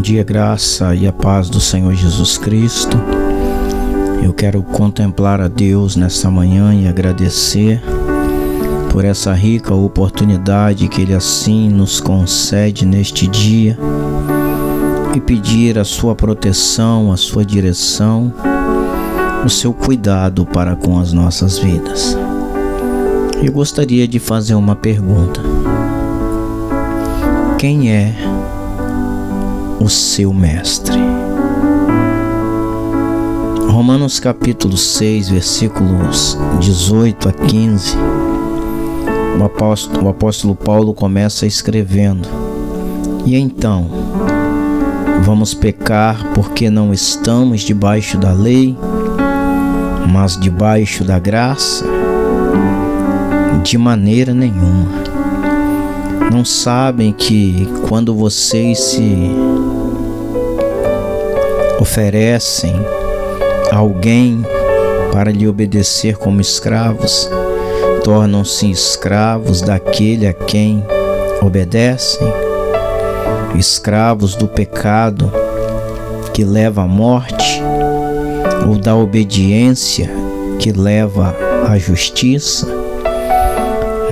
Bom dia, graça e a paz do Senhor Jesus Cristo. Eu quero contemplar a Deus nesta manhã e agradecer por essa rica oportunidade que Ele assim nos concede neste dia e pedir a sua proteção, a sua direção, o seu cuidado para com as nossas vidas. Eu gostaria de fazer uma pergunta: quem é o seu mestre? Romanos capítulo 6, versículos 18 a 15, o apóstolo Paulo começa escrevendo: E então, vamos pecar porque não estamos debaixo da lei, mas debaixo da graça? De maneira nenhuma. Não sabem que quando vocês se oferecem a alguém para lhe obedecer como escravos, tornam-se escravos daquele a quem obedecem, escravos do pecado que leva à morte, ou da obediência que leva à justiça?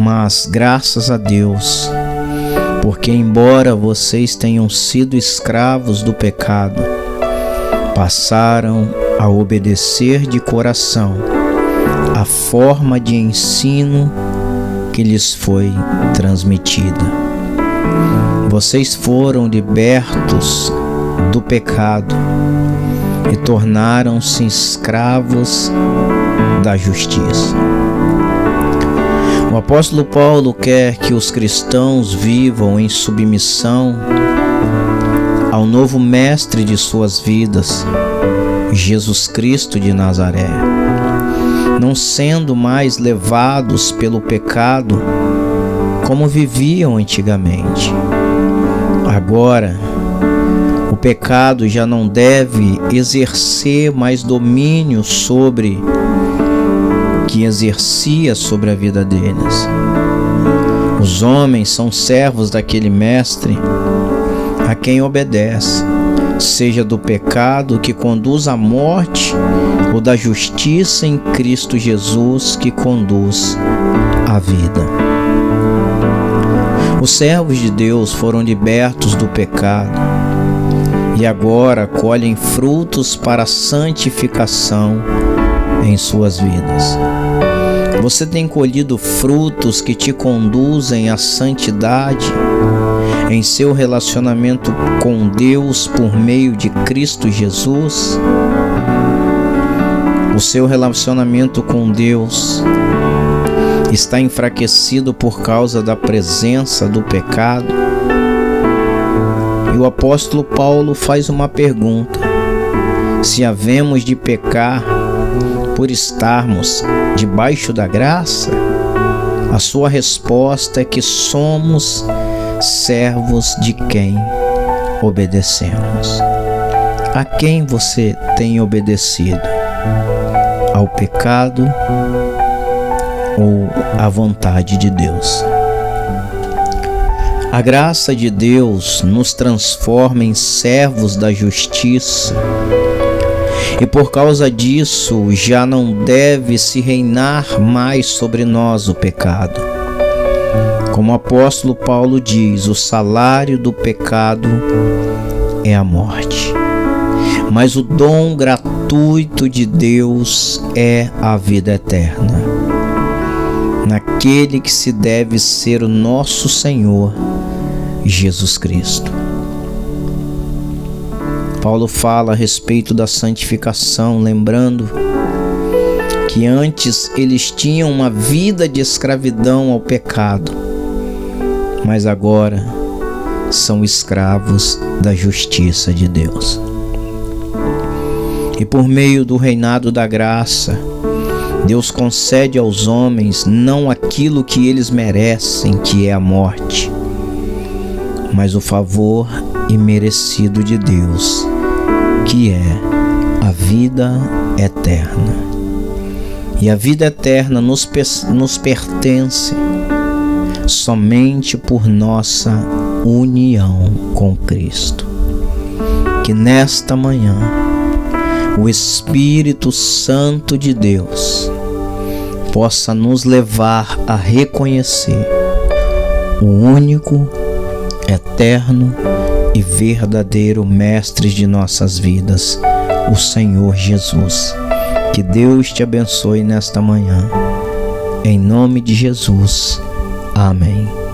Mas graças a Deus, porque embora vocês tenham sido escravos do pecado, passaram a obedecer de coração a forma de ensino que lhes foi transmitida. Vocês foram libertos do pecado e tornaram-se escravos da justiça. O apóstolo Paulo quer que os cristãos vivam em submissão ao novo mestre de suas vidas, Jesus Cristo de Nazaré, não sendo mais levados pelo pecado como viviam antigamente. Agora, o pecado já não deve exercer mais domínio sobre que exercia sobre a vida deles. Os homens são servos daquele mestre a quem obedece, seja do pecado que conduz à morte ou da justiça em Cristo Jesus que conduz à vida. Os servos de Deus foram libertos do pecado e agora colhem frutos para a santificação em suas vidas. Você tem colhido frutos que te conduzem à santidade em seu relacionamento com Deus por meio de Cristo Jesus? O seu relacionamento com Deus está enfraquecido por causa da presença do pecado? E o apóstolo Paulo faz uma pergunta: se havemos de pecar por estarmos debaixo da graça? A sua resposta é que somos servos de quem obedecemos. A quem você tem obedecido? Ao pecado ou à vontade de Deus? A graça de Deus nos transforma em servos da justiça, e por causa disso já não deve se reinar mais sobre nós o pecado. Como o apóstolo Paulo diz, o salário do pecado é a morte, mas o dom gratuito de Deus é a vida eterna, naquele que se deve ser o nosso Senhor, Jesus Cristo. Paulo fala a respeito da santificação, lembrando que antes eles tinham uma vida de escravidão ao pecado, mas agora são escravos da justiça de Deus. E por meio do reinado da graça, Deus concede aos homens não aquilo que eles merecem, que é a morte, mas o favor imerecido de Deus, que é a vida eterna. E a vida eterna nos pertence somente por nossa união com Cristo. que nesta manhã o Espírito Santo de Deus possa nos levar a reconhecer o único, eterno e verdadeiro Mestre de nossas vidas, o Senhor Jesus. Que Deus te abençoe nesta manhã. Em nome de Jesus. Amém.